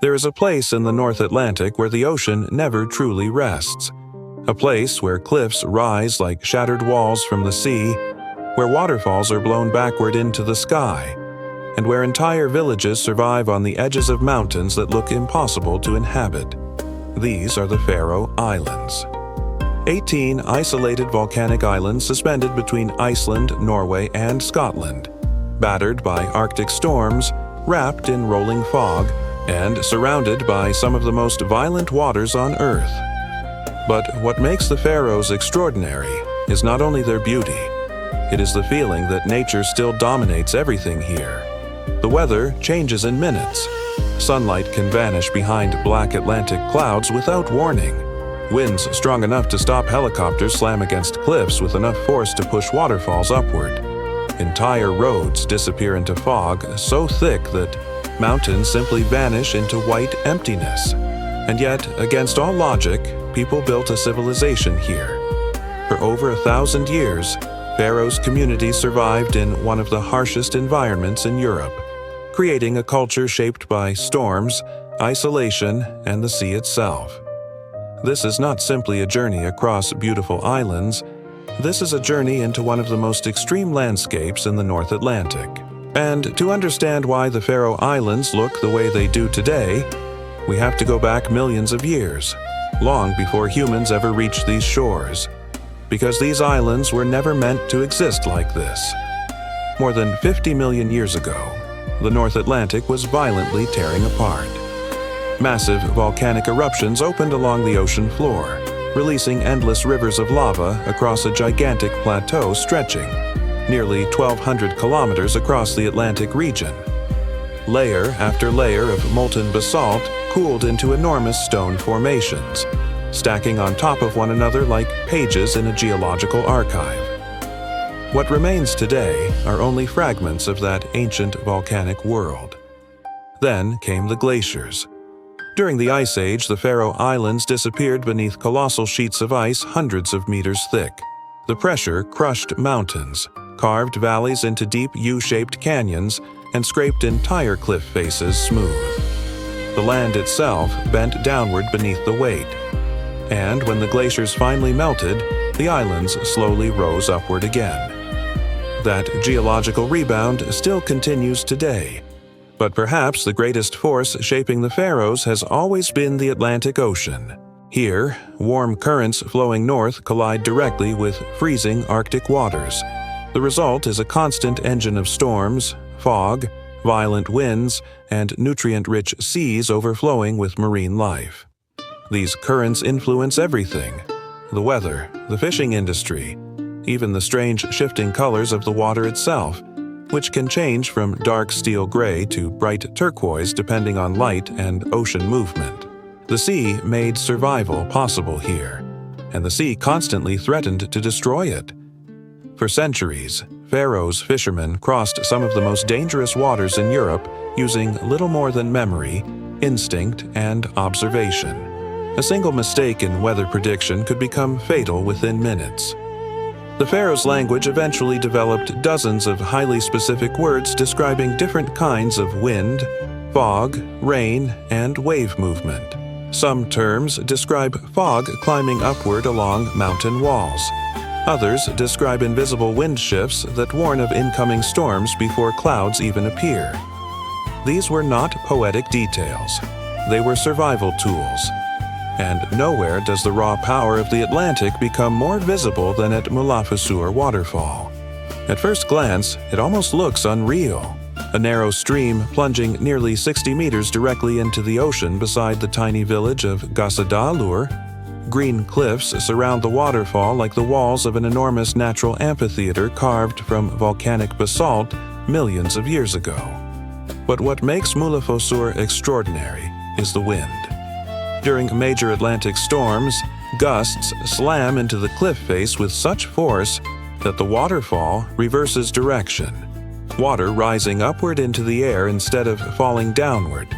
There is a place in the North Atlantic where the ocean never truly rests. A place where cliffs rise like shattered walls from the sea, where waterfalls are blown backward into the sky, and where entire villages survive on the edges of mountains that look impossible to inhabit. These are the Faroe Islands. 18 isolated volcanic islands suspended between Iceland, Norway, and Scotland, battered by Arctic storms, wrapped in rolling fog, and surrounded by some of the most violent waters on Earth. But what makes the Faroes extraordinary is not only their beauty, it is the feeling that nature still dominates everything here. The weather changes in minutes. Sunlight can vanish behind black Atlantic clouds without warning. Winds strong enough to stop helicopters slam against cliffs with enough force to push waterfalls upward. Entire roads disappear into fog so thick that mountains simply vanish into white emptiness. And yet, against all logic, people built a civilization here. For over 1,000 years, Faroes communities survived in one of the harshest environments in Europe, creating a culture shaped by storms, isolation, and the sea itself. This is not simply a journey across beautiful islands. This is a journey into one of the most extreme landscapes in the North Atlantic. And to understand why the Faroe Islands look the way they do today, we have to go back millions of years, long before humans ever reached these shores, because these islands were never meant to exist like this. More than 50 million years ago, the North Atlantic was violently tearing apart. Massive volcanic eruptions opened along the ocean floor, releasing endless rivers of lava across a gigantic plateau stretching nearly 1,200 kilometers across the Atlantic region. Layer after layer of molten basalt cooled into enormous stone formations, stacking on top of one another like pages in a geological archive. What remains today are only fragments of that ancient volcanic world. Then came the glaciers. During the Ice Age, the Faroe Islands disappeared beneath colossal sheets of ice hundreds of meters thick. The pressure crushed mountains, carved valleys into deep U-shaped canyons, and scraped entire cliff faces smooth. The land itself bent downward beneath the weight. And when the glaciers finally melted, the islands slowly rose upward again. That geological rebound still continues today. But perhaps the greatest force shaping the Faroes has always been the Atlantic Ocean. Here, warm currents flowing north collide directly with freezing Arctic waters. The result is a constant engine of storms, fog, violent winds, and nutrient-rich seas overflowing with marine life. These currents influence everything: the weather, the fishing industry, even the strange shifting colors of the water itself, which can change from dark steel gray to bright turquoise depending on light and ocean movement. The sea made survival possible here, and the sea constantly threatened to destroy it. For centuries, Faroes fishermen crossed some of the most dangerous waters in Europe using little more than memory, instinct, and observation. A single mistake in weather prediction could become fatal within minutes. The Faroes language eventually developed dozens of highly specific words describing different kinds of wind, fog, rain, and wave movement. Some terms describe fog climbing upward along mountain walls. Others describe invisible wind shifts that warn of incoming storms before clouds even appear. These were not poetic details. They were survival tools. And nowhere does the raw power of the Atlantic become more visible than at Múlafossur Waterfall. At first glance, it almost looks unreal. A narrow stream plunging nearly 60 meters directly into the ocean beside the tiny village of Gásadalur. Green cliffs surround the waterfall like the walls of an enormous natural amphitheater carved from volcanic basalt millions of years ago. But what makes Múlafossur extraordinary is the wind. During major Atlantic storms, gusts slam into the cliff face with such force that the waterfall reverses direction, water rising upward into the air instead of falling downward.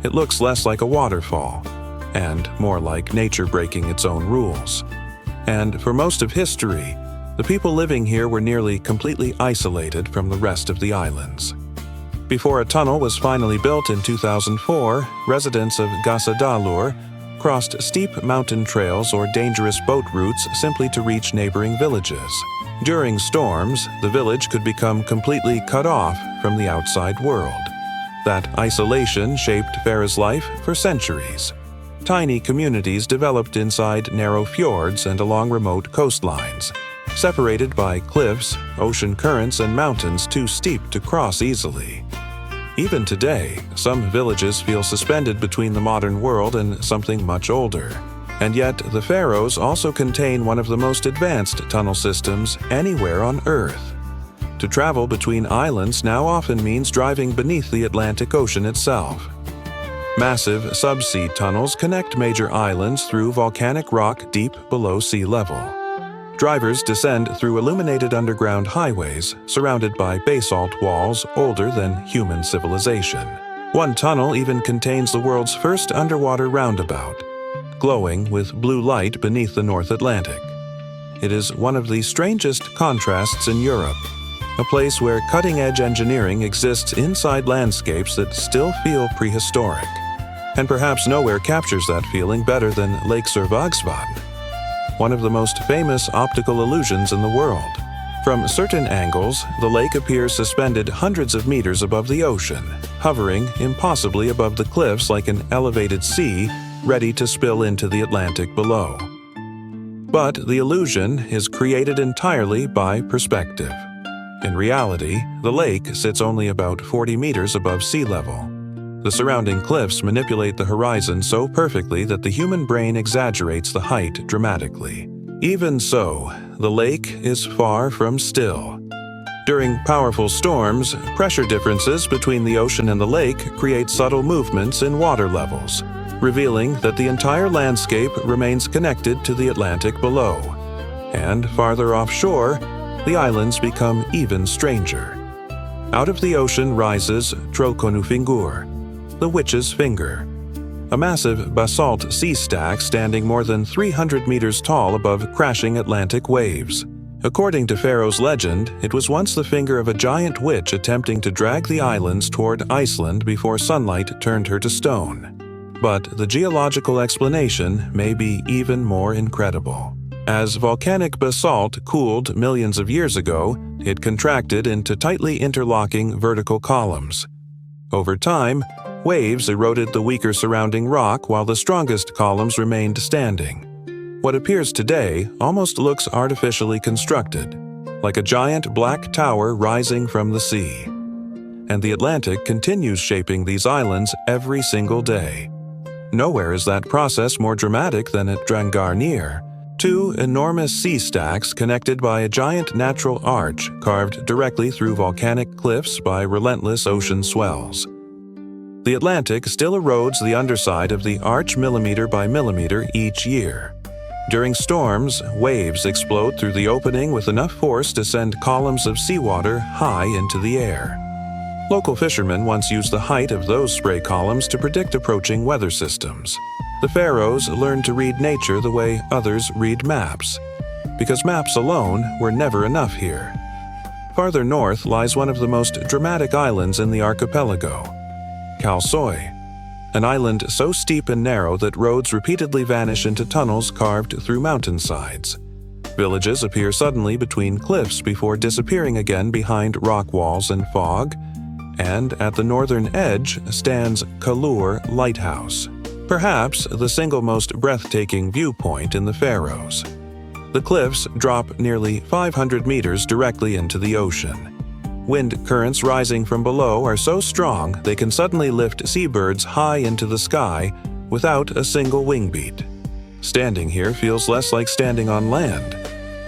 It looks less like a waterfall, and more like nature breaking its own rules. And for most of history, the people living here were nearly completely isolated from the rest of the islands. Before a tunnel was finally built in 2004, residents of Gassadalur crossed steep mountain trails or dangerous boat routes simply to reach neighboring villages. During storms, the village could become completely cut off from the outside world. That isolation shaped Faroe's life for centuries. Tiny communities developed inside narrow fjords and along remote coastlines, separated by cliffs, ocean currents, and mountains too steep to cross easily. Even today, some villages feel suspended between the modern world and something much older. And yet, the Faroes also contain one of the most advanced tunnel systems anywhere on Earth. To travel between islands now often means driving beneath the Atlantic Ocean itself. Massive subsea tunnels connect major islands through volcanic rock deep below sea level. Drivers descend through illuminated underground highways surrounded by basalt walls older than human civilization. One tunnel even contains the world's first underwater roundabout, glowing with blue light beneath the North Atlantic. It is one of the strangest contrasts in Europe, a place where cutting-edge engineering exists inside landscapes that still feel prehistoric. And perhaps nowhere captures that feeling better than Lake Sørvágsvatn, one of the most famous optical illusions in the world. From certain angles, the lake appears suspended hundreds of meters above the ocean, hovering impossibly above the cliffs like an elevated sea ready to spill into the Atlantic below. But the illusion is created entirely by perspective. In reality, the lake sits only about 40 meters above sea level. The surrounding cliffs manipulate the horizon so perfectly that the human brain exaggerates the height dramatically. Even so, the lake is far from still. During powerful storms, pressure differences between the ocean and the lake create subtle movements in water levels, revealing that the entire landscape remains connected to the Atlantic below. And farther offshore, the islands become even stranger. Out of the ocean rises Trokonufingur, the witch's finger, a massive basalt sea stack standing more than 300 meters tall above crashing Atlantic waves. According to Faroe's legend, it was once the finger of a giant witch attempting to drag the islands toward Iceland before sunlight turned her to stone. But the geological explanation may be even more incredible. As volcanic basalt cooled millions of years ago, it contracted into tightly interlocking vertical columns. Over time, waves eroded the weaker surrounding rock while the strongest columns remained standing. What appears today almost looks artificially constructed, like a giant black tower rising from the sea. And the Atlantic continues shaping these islands every single day. Nowhere is that process more dramatic than at Drangarnir, two enormous sea stacks connected by a giant natural arch carved directly through volcanic cliffs by relentless ocean swells. The Atlantic still erodes the underside of the arch millimeter by millimeter each year. During storms, waves explode through the opening with enough force to send columns of seawater high into the air. Local fishermen once used the height of those spray columns to predict approaching weather systems. The Faroes learned to read nature the way others read maps, because maps alone were never enough here. Farther north lies one of the most dramatic islands in the archipelago, Kalsoy, an island so steep and narrow that roads repeatedly vanish into tunnels carved through mountainsides. Villages appear suddenly between cliffs before disappearing again behind rock walls and fog, and at the northern edge stands Kalur Lighthouse, perhaps the single most breathtaking viewpoint in the Faroes. The cliffs drop nearly 500 meters directly into the ocean. Wind currents rising from below are so strong they can suddenly lift seabirds high into the sky without a single wing beat. Standing here feels less like standing on land,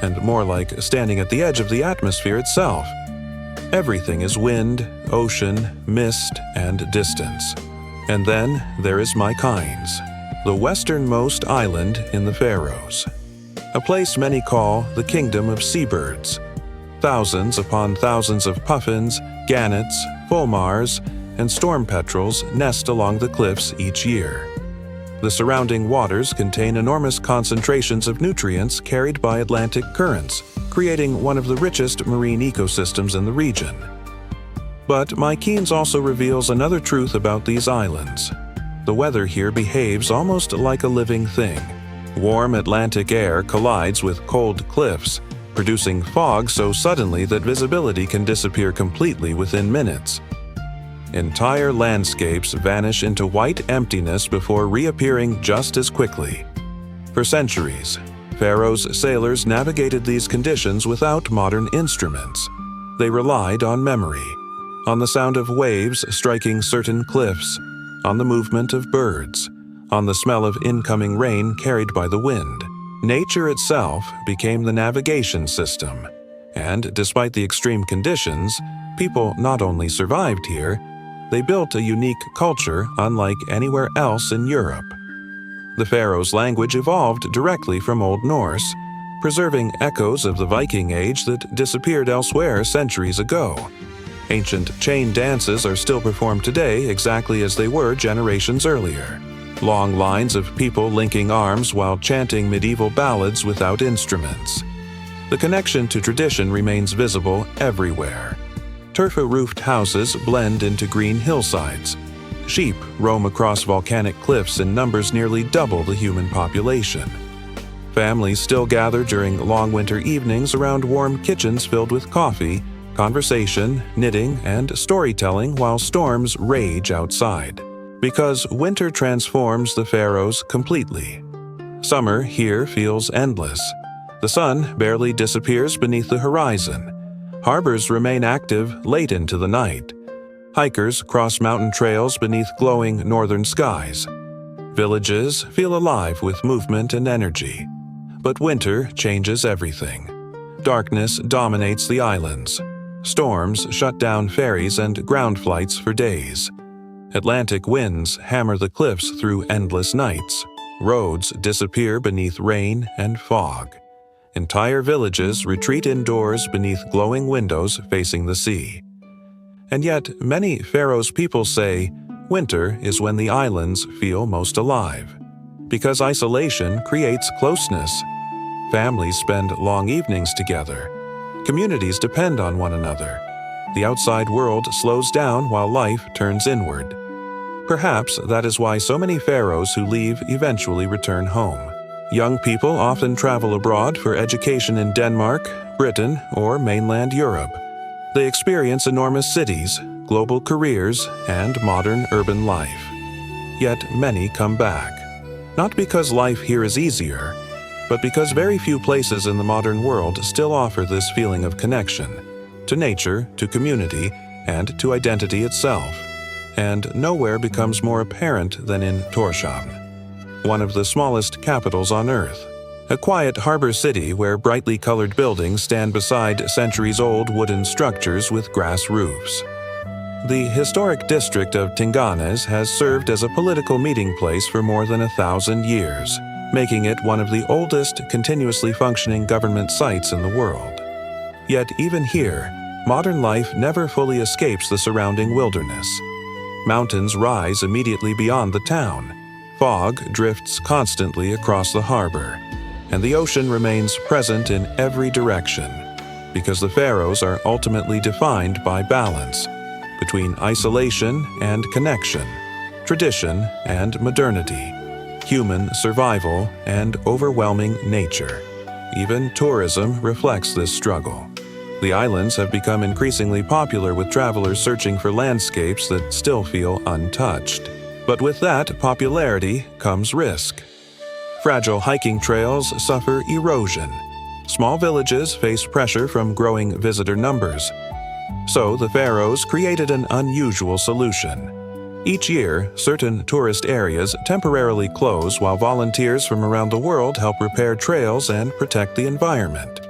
and more like standing at the edge of the atmosphere itself. Everything is wind, ocean, mist, and distance. And then there is Mykines, the westernmost island in the Faroes, a place many call the Kingdom of Seabirds. Thousands upon thousands of puffins, gannets, fulmars, and storm petrels nest along the cliffs each year. The surrounding waters contain enormous concentrations of nutrients carried by Atlantic currents, creating one of the richest marine ecosystems in the region. But Mykines also reveals another truth about these islands. The weather here behaves almost like a living thing. Warm Atlantic air collides with cold cliffs, producing fog so suddenly that visibility can disappear completely within minutes. Entire landscapes vanish into white emptiness before reappearing just as quickly. For centuries, Faroe's sailors navigated these conditions without modern instruments. They relied on memory, on the sound of waves striking certain cliffs, on the movement of birds, on the smell of incoming rain carried by the wind. Nature itself became the navigation system, and despite the extreme conditions, people not only survived here, they built a unique culture unlike anywhere else in Europe. The Faroes' language evolved directly from Old Norse, preserving echoes of the Viking Age that disappeared elsewhere centuries ago. Ancient chain dances are still performed today exactly as they were generations earlier. Long lines of people linking arms while chanting medieval ballads without instruments. The connection to tradition remains visible everywhere. Turfa-roofed houses blend into green hillsides. Sheep roam across volcanic cliffs in numbers nearly double the human population. Families still gather during long winter evenings around warm kitchens filled with coffee, conversation, knitting, and storytelling while storms rage outside. Because winter transforms the Faroes completely. Summer here feels endless. The sun barely disappears beneath the horizon. Harbors remain active late into the night. Hikers cross mountain trails beneath glowing northern skies. Villages feel alive with movement and energy. But winter changes everything. Darkness dominates the islands. Storms shut down ferries and ground flights for days. Atlantic winds hammer the cliffs through endless nights. Roads disappear beneath rain and fog. Entire villages retreat indoors beneath glowing windows facing the sea. And yet, many Faroes people say winter is when the islands feel most alive. Because isolation creates closeness. Families spend long evenings together. Communities depend on one another. The outside world slows down while life turns inward. Perhaps that is why so many Faroes who leave eventually return home. Young people often travel abroad for education in Denmark, Britain, or mainland Europe. They experience enormous cities, global careers, and modern urban life. Yet many come back. Not because life here is easier, but because very few places in the modern world still offer this feeling of connection to nature, to community, and to identity itself. And nowhere becomes more apparent than in Tórshavn, one of the smallest capitals on Earth. A quiet harbor city where brightly colored buildings stand beside centuries-old wooden structures with grass roofs. The historic district of Tinganes has served as a political meeting place for more than 1,000 years, making it one of the oldest continuously functioning government sites in the world. Yet even here, modern life never fully escapes the surrounding wilderness. Mountains rise immediately beyond the town. Fog drifts constantly across the harbor, and the ocean remains present in every direction, because the Faroes are ultimately defined by balance between isolation and connection, tradition and modernity, human survival and overwhelming nature. Even tourism reflects this struggle. The islands have become increasingly popular with travelers searching for landscapes that still feel untouched. But with that popularity comes risk. Fragile hiking trails suffer erosion. Small villages face pressure from growing visitor numbers. So the Faroes created an unusual solution. Each year, certain tourist areas temporarily close while volunteers from around the world help repair trails and protect the environment.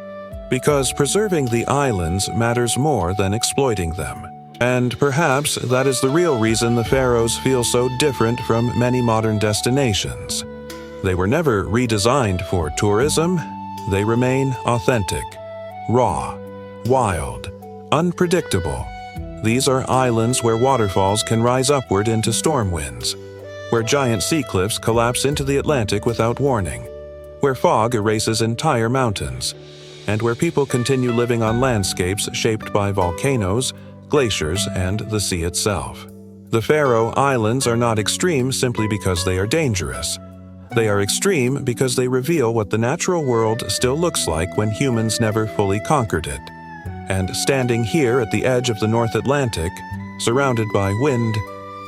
Because preserving the islands matters more than exploiting them. And perhaps that is the real reason the Faroes feel so different from many modern destinations. They were never redesigned for tourism. They remain authentic, raw, wild, unpredictable. These are islands where waterfalls can rise upward into storm winds, where giant sea cliffs collapse into the Atlantic without warning, where fog erases entire mountains, and where people continue living on landscapes shaped by volcanoes, glaciers, and the sea itself. The Faroe Islands are not extreme simply because they are dangerous. They are extreme because they reveal what the natural world still looks like when humans never fully conquered it. And standing here at the edge of the North Atlantic, surrounded by wind,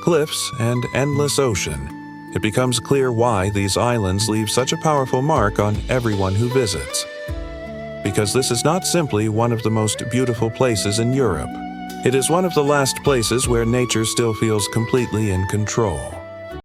cliffs, and endless ocean, it becomes clear why these islands leave such a powerful mark on everyone who visits. Because this is not simply one of the most beautiful places in Europe. It is one of the last places where nature still feels completely in control.